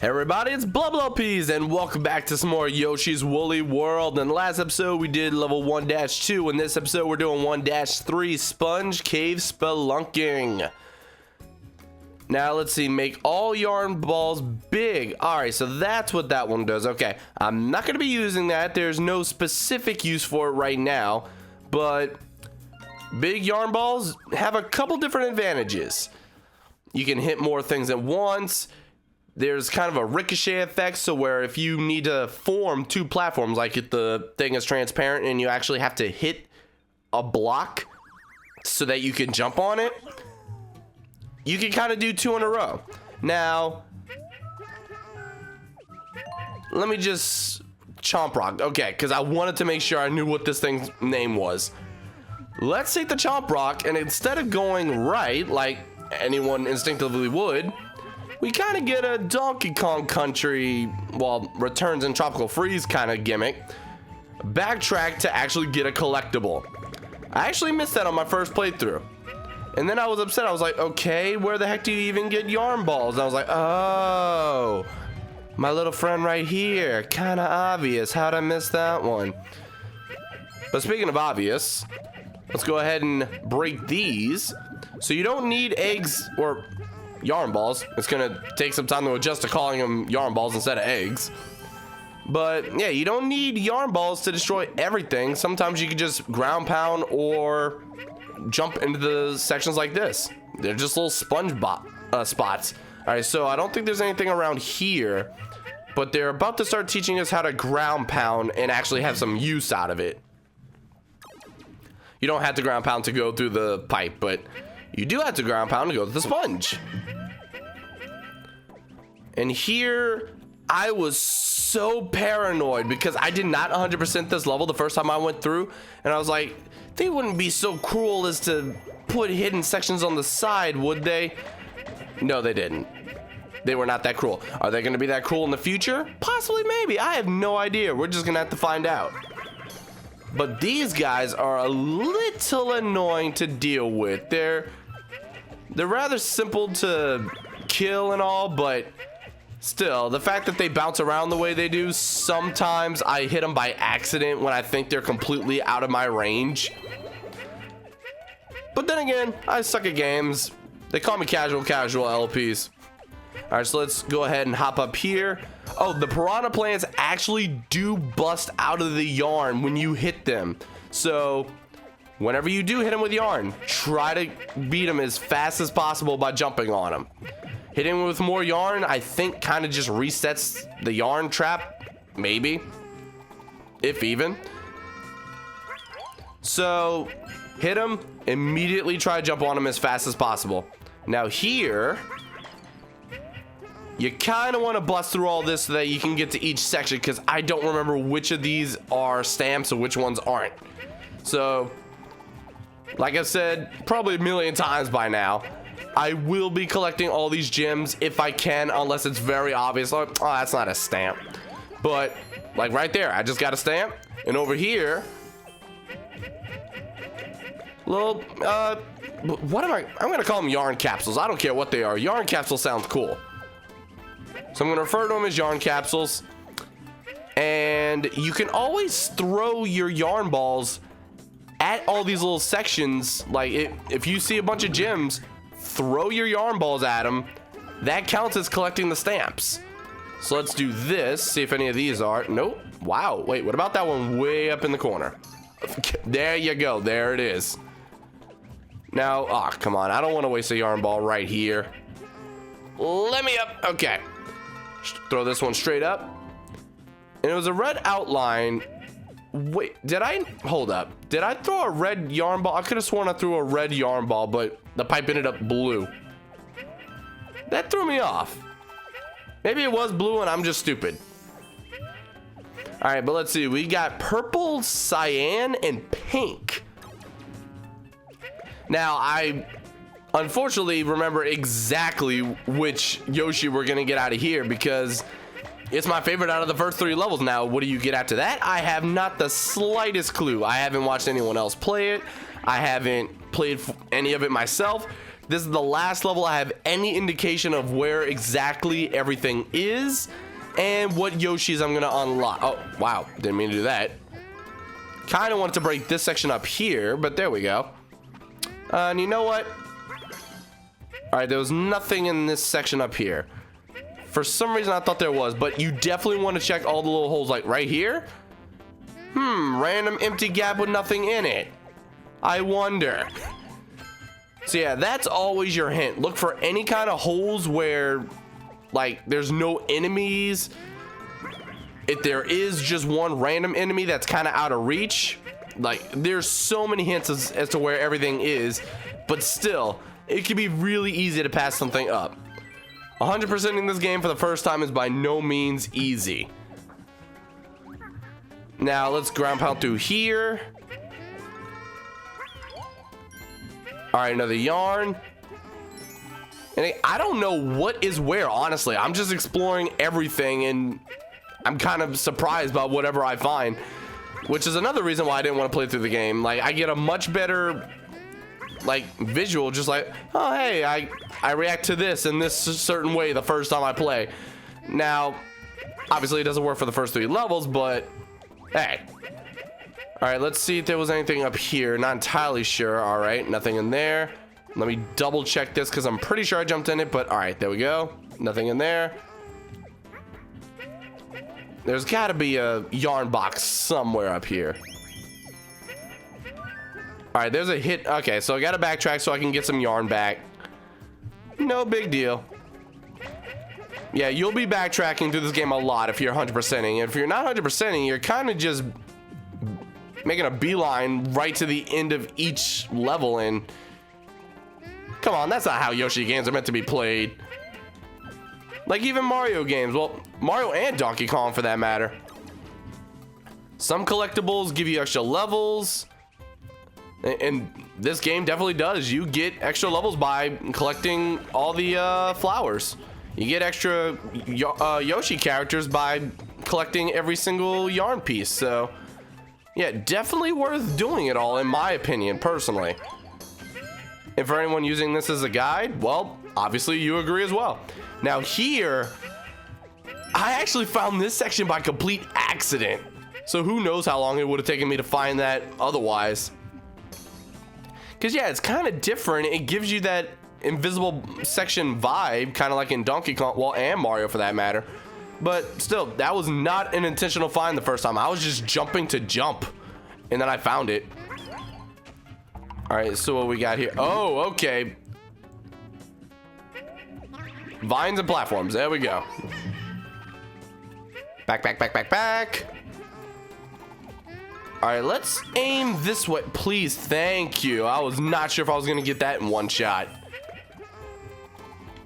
Everybody, it's BONDofGAMES and welcome back to some more Yoshi's Woolly World. In the last episode we did level 1-2. In this episode we're doing 1-3 Sponge Cave Spelunking. Now let's see, make all yarn balls big. Alright, so that's what that one does. Okay, I'm not going to be using that. There's no specific use for it right now, but big yarn balls have a couple different advantages. You can hit more things at once. There's kind of a ricochet effect, so where if you need to form two platforms, like if the thing is transparent and you actually have to hit a block so that you can jump on it, you can kind of do two in a row. Now, let me just chomp rock. Okay, because I wanted to make sure I knew what this thing's name was. Let's take the chomp rock, and instead of going right, like anyone instinctively would, we kind of get a Donkey Kong Country, well, Returns in Tropical Freeze kind of gimmick. Backtrack to actually get a collectible. I actually missed that on my first playthrough. And then I was upset. I was like, okay, where the heck do you even get yarn balls? And I was like, oh, my little friend right here. Kind of obvious. How'd I miss that one? But speaking of obvious, let's go ahead and break these. So you don't need eggs or yarn balls. It's gonna take some time to adjust to calling them yarn balls instead of eggs, but yeah, you don't need yarn balls to destroy everything. Sometimes you can just ground pound or jump into the sections like this. They're just little sponge spots. All right, so I don't think there's anything around here, but they're about to start teaching us how to ground pound and actually have some use out of it. You don't have to ground pound to go through the pipe, but you do have to ground pound to go to the sponge. And here, I was so paranoid because I did not 100% this level the first time I went through. And I was like, they wouldn't be so cruel as to put hidden sections on the side, would they? No, they didn't. They were not that cruel. Are they going to be that cruel in the future? Possibly, maybe. I have no idea. We're just going to have to find out. But these guys are a little annoying to deal with. They're rather simple to kill and all, but still, the fact that they bounce around the way they do, sometimes I hit them by accident when I think they're completely out of my range. But then again, I suck at games. They call me casual LPs. All right, so let's go ahead and hop up here. Oh, the piranha plants actually do bust out of the yarn when you hit them. So whenever you do hit them with yarn, try to beat them as fast as possible by jumping on them. Hitting with more yarn, I think, kind of just resets the yarn trap, maybe, if even. So hit them, immediately try to jump on them as fast as possible. Now here, you kind of want to bust through all this so that you can get to each section, because I don't remember which of these are stamps and which ones aren't. So, like I said, probably a million times by now, I will be collecting all these gems if I can, unless it's very obvious. Like, oh, that's not a stamp. But, like right there, I just got a stamp. And over here, little, what am I'm going to call them yarn capsules. I don't care what they are. Yarn capsule sounds cool. So I'm going to refer to them as yarn capsules. And you can always throw your yarn balls at all these little sections. Like, if you see a bunch of gems, throw your yarn balls at them. That counts as collecting the stamps. So let's do this, see if any of these are. Nope. Wow, wait, what about that one way up in the corner? There you go, there it is. Now, oh, come on, I don't want to waste a yarn ball right here. Let me up. Okay, throw this one straight up. And it was a red outline. Wait, hold up, did I throw a red yarn ball? I could have sworn I threw a red yarn ball, but the pipe ended up blue. That threw me off. Maybe it was blue and I'm just stupid. All right, but let's see, we got purple, cyan, and pink. Now, I unfortunately remember exactly which Yoshi we're gonna get out of here, because it's my favorite out of the first 3 levels. Now, what do you get after that? I have not the slightest clue. I haven't watched anyone else play it. I haven't played any of it myself. This is the last level I have any indication of where exactly everything is and what Yoshis I'm gonna unlock. Oh, wow, didn't mean to do that. Kind of wanted to break this section up here, but there we go. And you know what? All right, there was nothing in this section up here. For some reason, I thought there was, but you definitely want to check all the little holes, like right here. Random empty gap with nothing in it. I wonder. So yeah, that's always your hint. Look for any kind of holes where, like, there's no enemies. If there is just one random enemy that's kind of out of reach, like, there's so many hints as to where everything is, but still, it can be really easy to pass something up. 100% in this game for the first time is by no means easy. Now, let's ground pound through here. All right, another yarn. And I don't know what is where, honestly. I'm just exploring everything, and I'm kind of surprised by whatever I find, which is another reason why I didn't want to play through the game. Like, I get a much better, like, visual, just like, oh, hey, I react to this in this certain way the first time I play. Now, obviously, it doesn't work for the first 3 levels, but hey. All right, let's see if there was anything up here. Not entirely sure. All right, nothing in there. Let me double check this because I'm pretty sure I jumped in it, but all right, there we go. Nothing in there. There's got to be a yarn box somewhere up here. All right, there's a hit. Okay, so I got to backtrack so I can get some yarn back. No big deal. Yeah, you'll be backtracking through this game a lot if you're 100%ing. If you're not 100%ing, you're kind of just making a beeline right to the end of each level, and come on, that's not how Yoshi games are meant to be played. Like even Mario games, well, Mario and Donkey Kong for that matter. Some collectibles give you extra levels, and this game definitely does. You get extra levels by collecting all the flowers. You get extra Yoshi characters by collecting every single yarn piece. So yeah, definitely worth doing it all, in my opinion, personally. And for anyone using this as a guide, well, obviously you agree as well. Now here, I actually found this section by complete accident. So who knows how long it would have taken me to find that otherwise. Because yeah, it's kind of different. It gives you that invisible section vibe, kind of like in Donkey Kong, well, and Mario for that matter. But still, that was not an intentional find the first time. I was just jumping to jump, and then I found it. All right, so what we got here? Oh, okay. Vines and platforms. There we go. Back, back, back, back, back. All right, let's aim this way. Please, thank you. I was not sure if I was going to get that in one shot.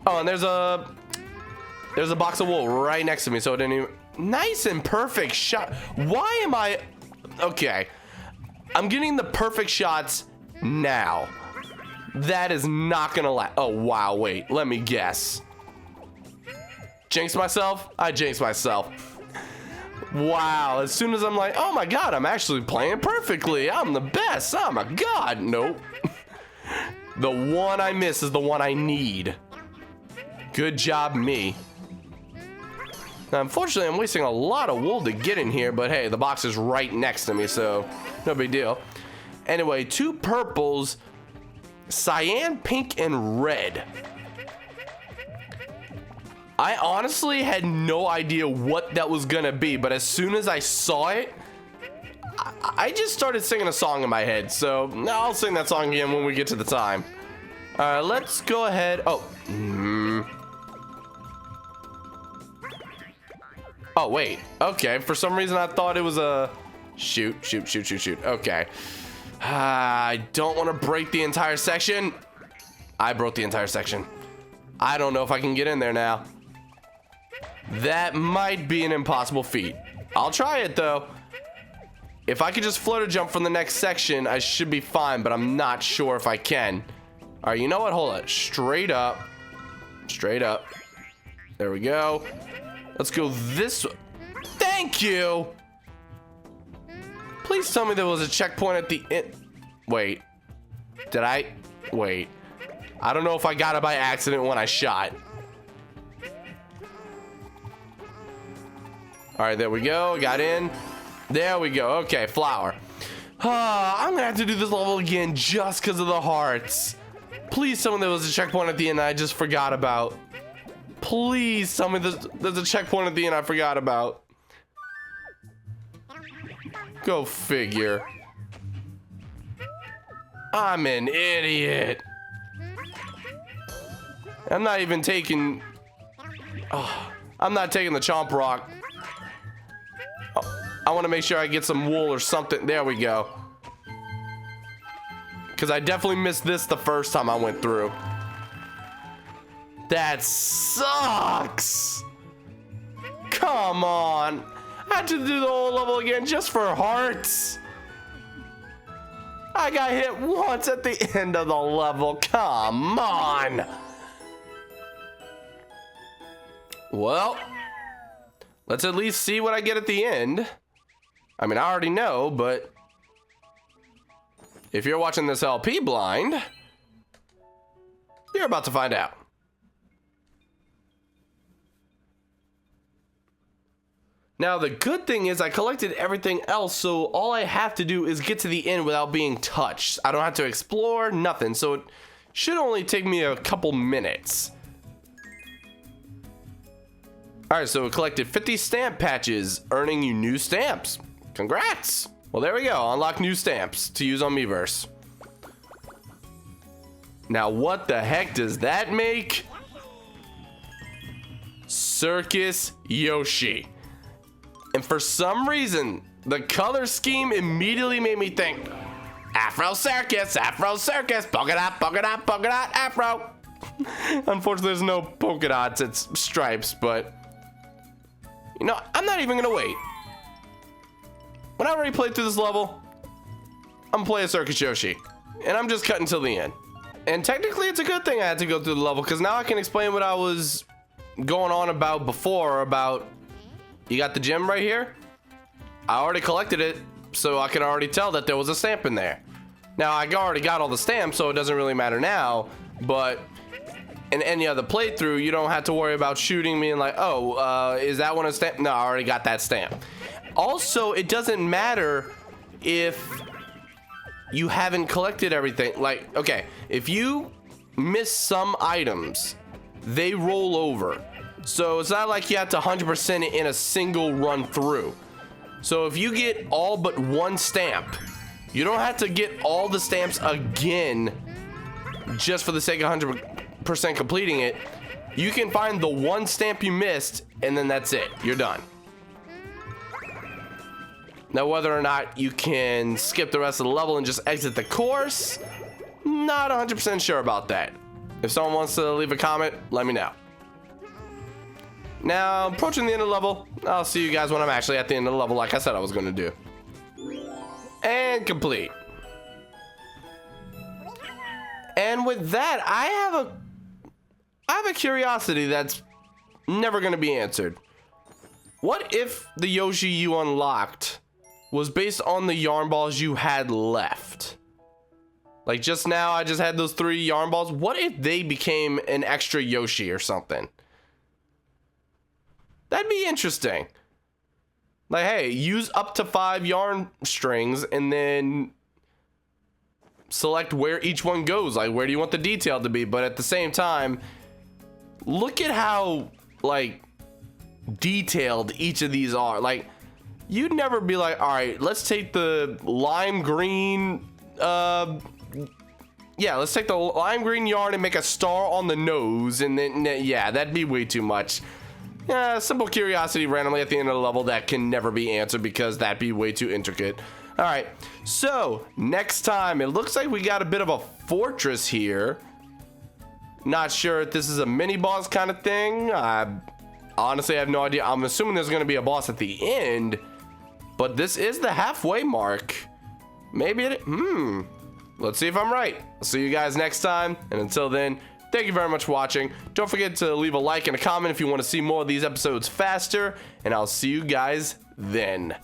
Oh, and there's a box of wool right next to me, so it didn't even... Nice and perfect shot. Why am I... Okay. I'm getting the perfect shots now. That is not gonna last. Oh, wow, wait. Let me guess. Jinx myself? I jinxed myself. Wow, as soon as I'm like, oh my god, I'm actually playing perfectly. I'm the best. Oh my god. Nope. The one I miss is the one I need. Good job, me. Now, unfortunately, I'm wasting a lot of wool to get in here, but hey, the box is right next to me, so no big deal. Anyway, 2 purples, cyan, pink, and red. I honestly had no idea what that was gonna be, but as soon as I saw it, I just started singing a song in my head, so I'll sing that song again when we get to the time. Let's go ahead. Oh. Oh, wait. Okay, for some reason I thought it was a... Shoot. Okay. I don't want to break the entire section. I broke the entire section. I don't know if I can get in there now. That might be an impossible feat. I'll try it, though. If I could just float or jump from the next section, I should be fine, but I'm not sure if I can. All right, you know what? Hold on. Straight up. Straight up. There we go. Let's go this way. Thank you. Please tell me there was a checkpoint at the end. Wait. Did I? Wait. I don't know if I got it by accident when I shot. All right, there we go. Got in. There we go. Okay, flower. I'm gonna have to do this level again just because of the hearts. Please tell me there was a checkpoint at the end I just forgot about. Please tell me there's a checkpoint at the end I forgot about. Go figure. I'm an idiot. I'm not even taking... Oh, I'm not taking the chomp rock. Oh, I want to make sure I get some wool or something. There we go. Because I definitely missed this the first time I went through. That sucks. Come on. I had to do the whole level again just for hearts. I got hit once at the end of the level. Come on. Well, let's at least see what I get at the end. I mean, I already know, but if you're watching this LP blind, you're about to find out. Now, the good thing is I collected everything else, so all I have to do is get to the end without being touched. I don't have to explore, nothing, so it should only take me a couple minutes. Alright, so we collected 50 stamp patches, earning you new stamps. Congrats! Well, there we go. Unlock new stamps to use on Miiverse. Now, what the heck does that make? Circus Yoshi. And for some reason, the color scheme immediately made me think Afro Circus, polka dot, Afro. Unfortunately, there's no polka dots, it's stripes, but you know, I'm not even gonna wait. When I already played through this level, I'm playing Circus Yoshi, and I'm just cutting till the end. And technically, it's a good thing I had to go through the level, because now I can explain what I was going on about before, about you got the gem right here. I already collected it, so I can already tell that there was a stamp in there. Now, I already got all the stamps, so it doesn't really matter now, but in any other playthrough, you don't have to worry about shooting me and like, oh, is that one a stamp? No, I already got that stamp. Also, it doesn't matter if you haven't collected everything. Like, okay, if you miss some items, they roll over. So it's not like you have to 100% it in a single run through. So if you get all but one stamp, you don't have to get all the stamps again just for the sake of 100% completing it. You can find the one stamp you missed, and then that's it. You're done. Now, whether or not you can skip the rest of the level and just exit the course, not 100% sure about that. If someone wants to leave a comment, let me know. Now, approaching the end of the level, I'll see you guys when I'm actually at the end of the level like I said I was going to do. And complete. And with that, I have a curiosity that's never going to be answered. What if the Yoshi you unlocked was based on the yarn balls you had left? Like just now, I just had those 3 yarn balls. What if they became an extra Yoshi or something? That'd be interesting. Like, hey, use up to 5 yarn strings and then select where each one goes. Like, where do you want the detail to be? But at the same time, look at how, like, detailed each of these are. Like, you'd never be like, all right, let's take the lime green, yeah, let's take the lime green yarn and make a star on the nose. And then, yeah, that'd be way too much. Simple curiosity randomly at the end of the level that can never be answered because that'd be way too intricate. All right, so next time, it looks like we got a bit of a fortress here. Not sure if this is a mini boss kind of thing. I honestly have no idea. I'm assuming there's going to be a boss at the end, but this is the halfway mark. Maybe it, let's see if I'm right. I'll see you guys next time, and until then, thank you very much for watching. Don't forget to leave a like and a comment if you want to see more of these episodes faster, and I'll see you guys then.